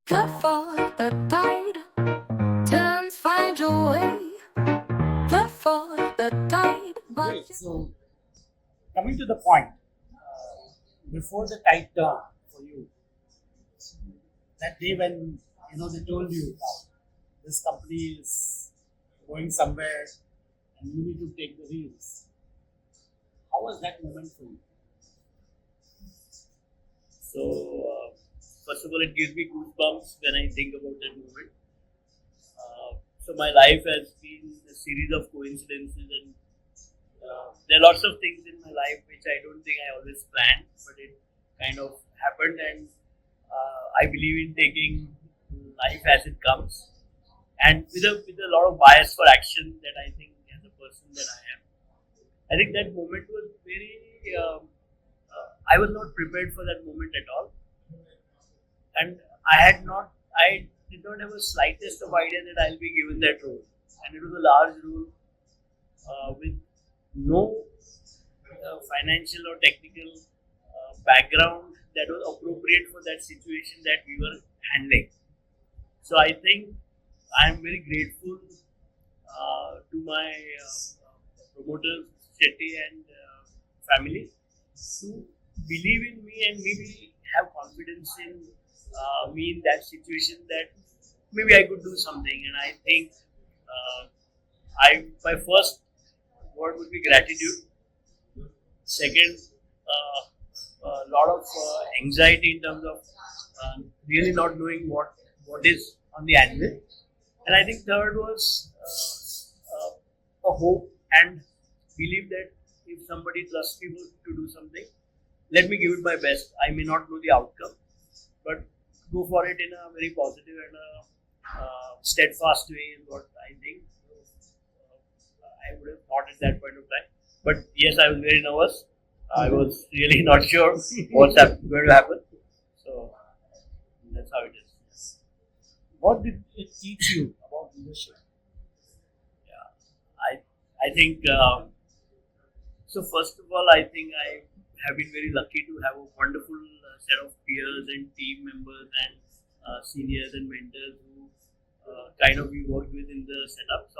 Before the tide turns, find your way. Before the tide Okay, so coming to the point, before the tide turn for you, that day when they told you this company is going somewhere and you need to take the wheels, how was that moment for you? So, first of all, it gives me goosebumps when I think about that moment. So, my life has been a series of coincidences, and there are lots of things in my life which I don't think I always planned, but it kind of happened, and I believe in taking life as it comes, and with a lot of bias for action that I think as a person that I am. I think that moment was very. I was not prepared for that moment at all, and I did not have a slightest of idea that I'll be given that role, and it was a large role with no financial or technical background that was appropriate for that situation that we were handling. So I think I'm very grateful to my promoters, Shetty and family, to believe in me and maybe have confidence in me in that situation that maybe I could do something. And I think my first word would be gratitude. Second, a lot of anxiety in terms of really not knowing what is on the anvil. And I think third was a hope and believe that if somebody trusts me to do something, let me give it my best. I may not know the outcome, but go for it in a very positive and a steadfast way is what I think I would have thought at that point of time. But yes, I was very nervous. I was really not sure what's going to happen. So that's how it is. What did it teach you about leadership? Yeah, I think so. First of all, I think I have been very lucky to have a wonderful set of peers and team members and seniors and mentors who kind of we worked with in the setup. So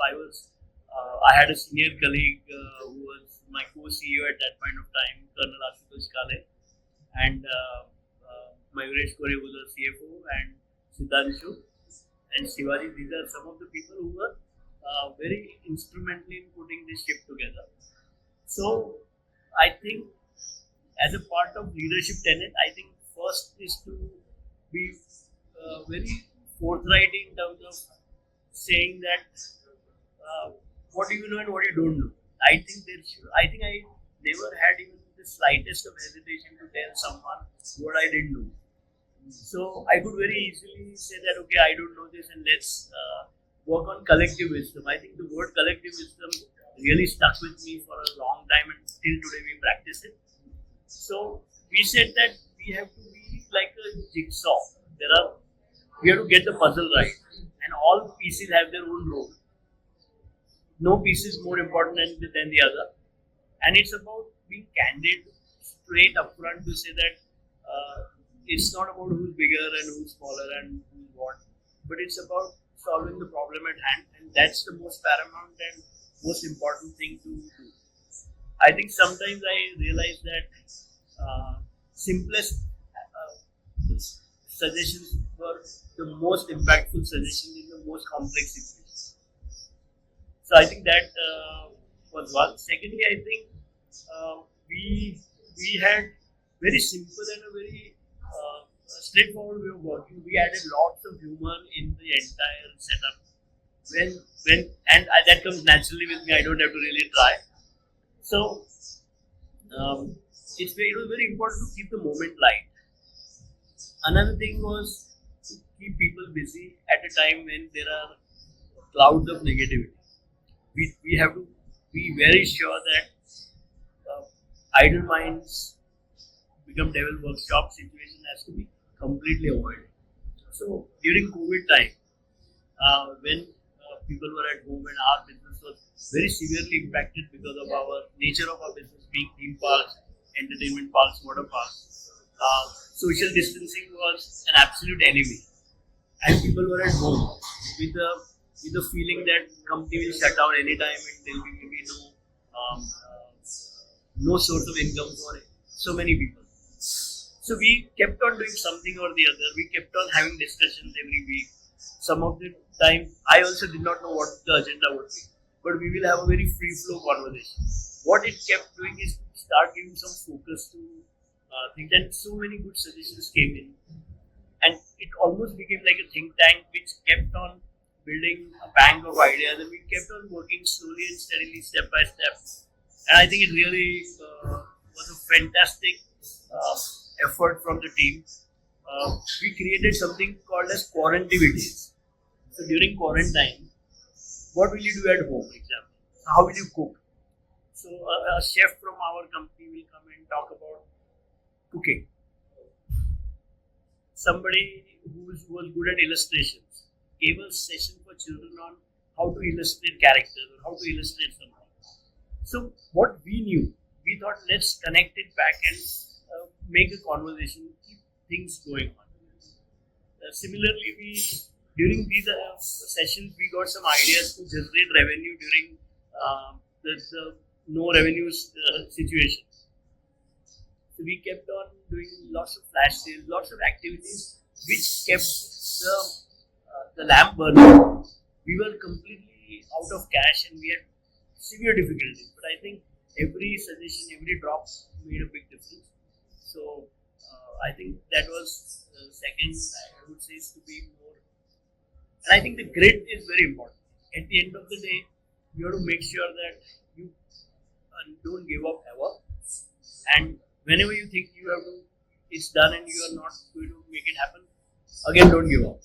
I had a senior colleague who was my co-CEO at that point of time, Colonel Ashutosh Kale, and Mayuresh Kore was a CFO, and Siddhanshu and Shivaji. These are some of the people who were very instrumental in putting this ship together. So I think as a part of leadership tenet, I think first is to be very forthright in terms of saying that what do you know and what you don't know. I think I never had even the slightest of hesitation to tell someone what I didn't know. So I could very easily say that okay, I don't know this, and let's work on collective wisdom. I think the word collective wisdom really stuck with me for a long time, and till today we practice it. So we said that we have to be like a jigsaw. We have to get the puzzle right, and all pieces have their own role. No piece is more important than the other, and it's about being candid, straight upfront to say that it's not about who's bigger and who's smaller and who's what, but it's about solving the problem at hand, and that's the most paramount and most important thing to do. I think sometimes I realize that simplest suggestions were the most impactful suggestions in the most complex situations. So I think that was one. Secondly, I think we had very simple and a very straightforward way of working. We added lots of humor in the entire setup. That comes naturally with me. I don't have to really try. So it was very important to keep the moment light. Another thing was to keep people busy at a time when there are clouds of negativity. We have to be very sure that idle minds become devil workshop situation has to be completely avoided. So during COVID time, when people were at home and our business was very severely impacted because of our nature of our business being theme parks, entertainment parks, water parks, social distancing was an absolute enemy. and people were at home with the feeling that company will shut down anytime and there will be maybe um, uh, no source of income for so many people. So we kept on doing something or the other. We kept on having discussions every week. Some of the time, I also did not know what the agenda would be, but we will have a very free flow conversation. What it kept doing is to start giving some focus to things, and so many good suggestions came in, and it almost became like a think tank which kept on building a bank of ideas, and we kept on working slowly and steadily, step by step. And I think it really was a fantastic effort from the team. We created something called as quarantivities. So during quarantine, what will you do at home, for example? How will you cook? So a chef from our company will come and talk about cooking. Somebody who was good at illustrations gave a session for children on how to illustrate characters or how to illustrate something. So what we knew, we thought let's connect it back and make a conversation, keep things going on. Similarly, during these sessions, we got some ideas to generate revenue during the no revenues situation. So we kept on doing lots of flash sales, lots of activities which kept the lamp burning. We were completely out of cash and we had severe difficulties. But I think every suggestion, every drop made a big difference. So I think that was the second, I would say, is to be more. And I think the grit is very important. At the end of the day, you have to make sure that you don't give up ever. And whenever you think you have to, it's done and you are not going to make it happen, again, don't give up.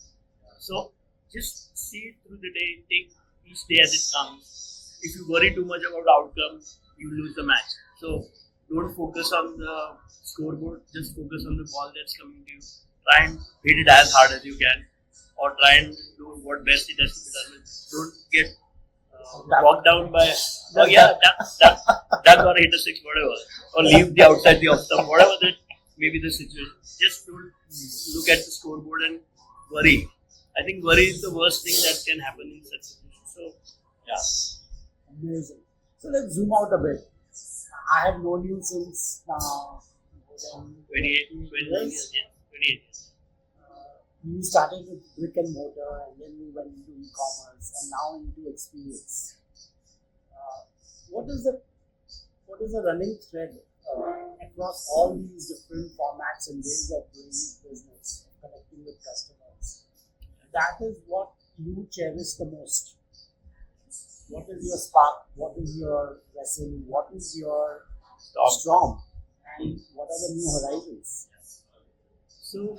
So just see it through the day, take each day as it comes. If you worry too much about outcomes, you lose the match. So don't focus on the scoreboard, just focus on the ball that's coming to you. Try and hit it as hard as you can, or try and do what best it has to be done with. Don't get walked down by, oh yeah, duck or hit a six, whatever, or leave the outside the off stump, whatever that may be the situation. Just don't look at the scoreboard and worry. I think worry is the worst thing that can happen in such situations. So, yeah. Amazing. So let's zoom out a bit. I have known you since now 28 years. You started with brick and mortar, and then you went into e-commerce, and now into experience. What is the running thread across all these different formats and ways of doing business, connecting with customers? That is what you cherish the most. What is your spark? What is your vessel? What is your storm? And what are the new horizons? So,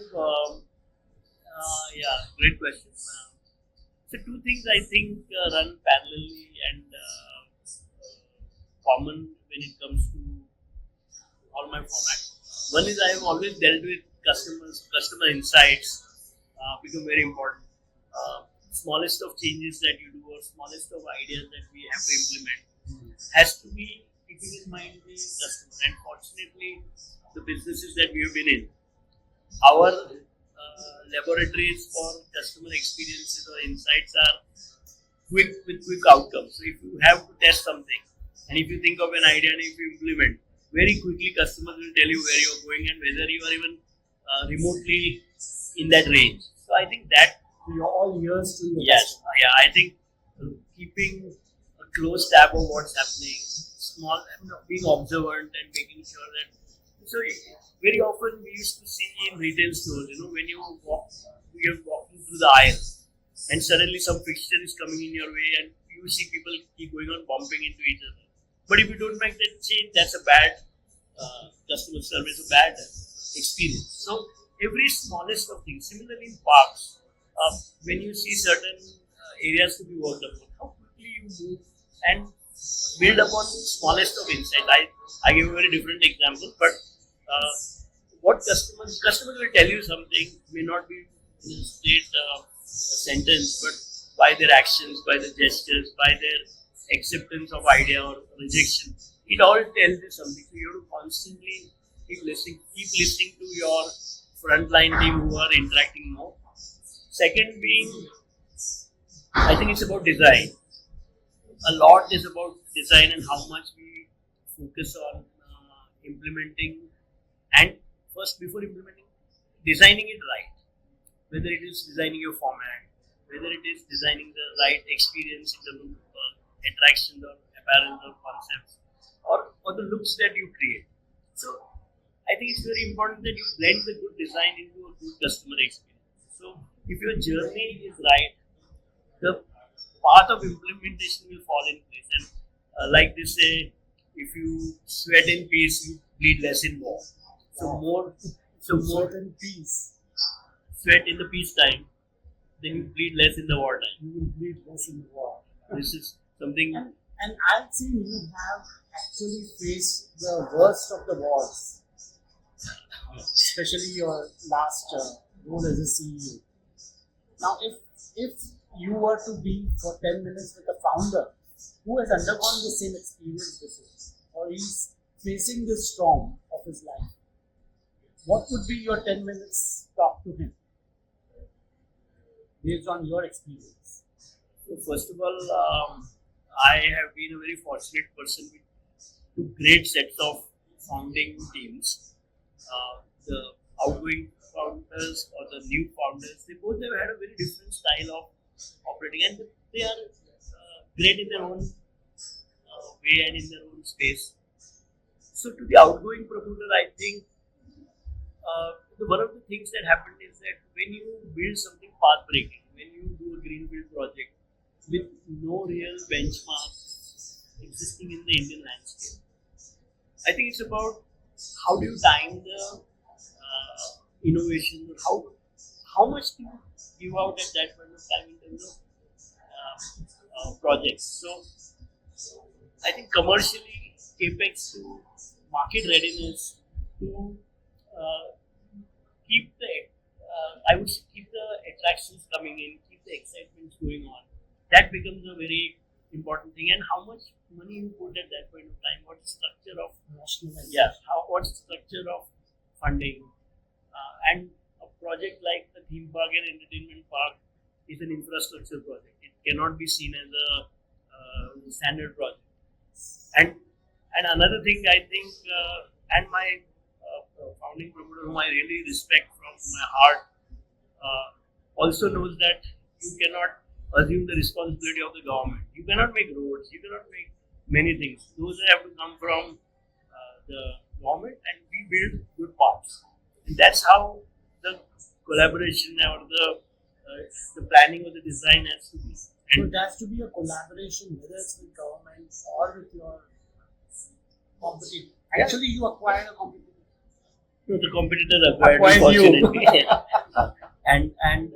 great question. So, two things I think run parallelly and common when it comes to all my formats. One is I have always dealt with customer insights become very important. Smallest of changes that you do or smallest of ideas that we have to implement has to be keeping in mind the customer. And fortunately, the businesses that we have been in, our laboratories for customer experiences or insights are with quick outcomes. So if you have to test something and if you think of an idea and if you implement, very quickly customers will tell you where you are going and whether you are even remotely in that range. So I think that You're all ears to your yes, customer. yeah, I think keeping a close tab of what's happening, being observant and making sure that. So very often we used to see in retail stores, when you are walking through the aisle, and suddenly some fixture is coming in your way, and you see people keep going on bumping into each other. But if you don't make that change, that's a bad customer service, a bad experience. So every smallest of things. Similarly in parks. When you see certain areas to be worked upon, how quickly you move and build upon the smallest of insights. I give a very different example, but what customers will tell you something may not be in a straight sentence, but by their actions, by their gestures, by their acceptance of idea or rejection, it all tells you something. So you have to constantly keep listening to your frontline team who are interacting more. Second being, I think it's about design. A lot is about design and how much we focus on implementing, and first before implementing, designing it right. Whether it is designing your format, whether it is designing the right experience in terms of attractions or apparel or concepts, or the looks that you create. So I think it's very important that you blend the good design into a good customer experience. So if your journey is right, the path of implementation will fall in place. And like they say, if you sweat in peace, you bleed less in war. So more Certain peace, sweat in the peace time, then you bleed less in the war time. you will bleed less in the war. This is something. And I've seen you have actually faced the worst of the wars, especially your last role as a CEO. Now, if you were to be for 10 minutes with a founder who has undergone the same experience before, or he's facing the storm of his life, what would be your 10 minutes talk to him based on your experience? So first of all, I have been a very fortunate person with two great sets of founding teams. The outgoing founders or the new founders, they both have had a very different style of operating, and they are great in their own way and in their own space. So to the outgoing promoter, I think one of the things that happened is that when you build something path-breaking, when you do a greenfield project with no real benchmarks existing in the Indian landscape, I think it's about how do you time the innovation, how much do you give out at that point of time in terms of projects. So I think commercially, capex to market readiness to keep the I would say keep the attractions coming in, keep the excitements going on. That becomes a very important thing. And how much money you put at that point of time, what structure of what structure of funding, and a project like the theme park and entertainment park is an infrastructure project. It cannot be seen as a standard project. And another thing I think, and my founding promoter, whom I really respect from my heart, also knows that you cannot assume the responsibility of the government. You cannot make roads, you cannot make many things. Those have to come from the government, and we build good paths. And that's how the collaboration or the planning or the design has to be. So it has to be a collaboration, whether it's with government or with your competitor. Actually, you acquired a competitor. No, the competitor acquired you. unfortunately. and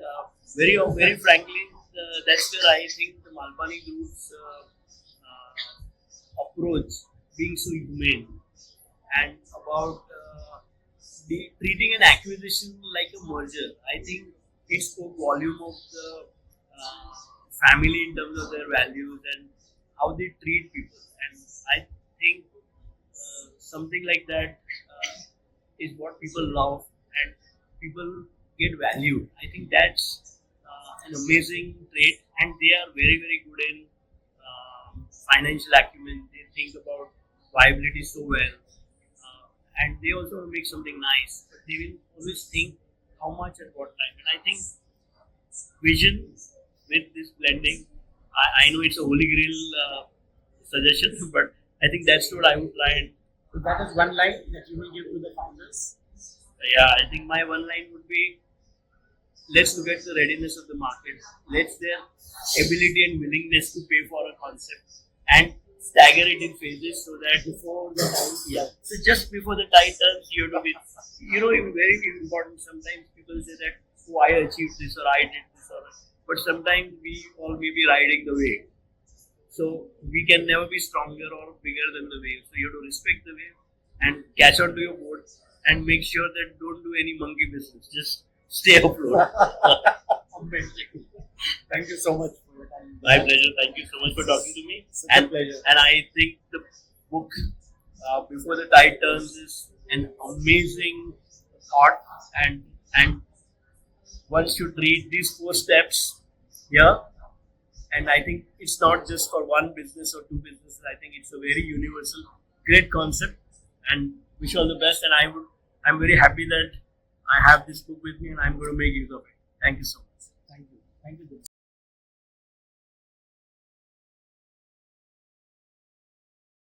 very frankly, that's where I think the Malpani Group's approach, being so humane and about treating an acquisition like a merger, I think it spoke volume of the family in terms of their values and how they treat people. And I think something like that is what people love and people get valued. I think that's an amazing trait, and they are very good in financial acumen. They think about viability so well, and they also make something nice, but they will always think how much at what time. And I think vision with this blending, I know it's a holy grail suggestion, but I think that's what I would try. And So that is one line that you will give to the founders. yeah, I think my one line would be, let's look at the readiness of the market. Let's their ability and willingness to pay for a concept and stagger it in phases so that Before the time, so just before the tide turns, you have to be, it's very important. Sometimes people say that, oh, I achieved this or I did this, but sometimes we all may be riding the wave. So we can never be stronger or bigger than the wave. So you have to respect the wave and catch on to your board and make sure that don't do any monkey business. Just stay afloat. Amazing. Thank you so much for your time. My pleasure. Thank you so much for talking to me. Such a pleasure. And I think the book, Before the Tide Turns, is an amazing thought and one should read these 4 steps here. And I think it's not just for one business or 2 businesses. I think it's a very universal, great concept. And wish you all the best. And I'm very happy that I have this book with me and I'm going to make use of it. Thank you so much. Thank you. Thank you.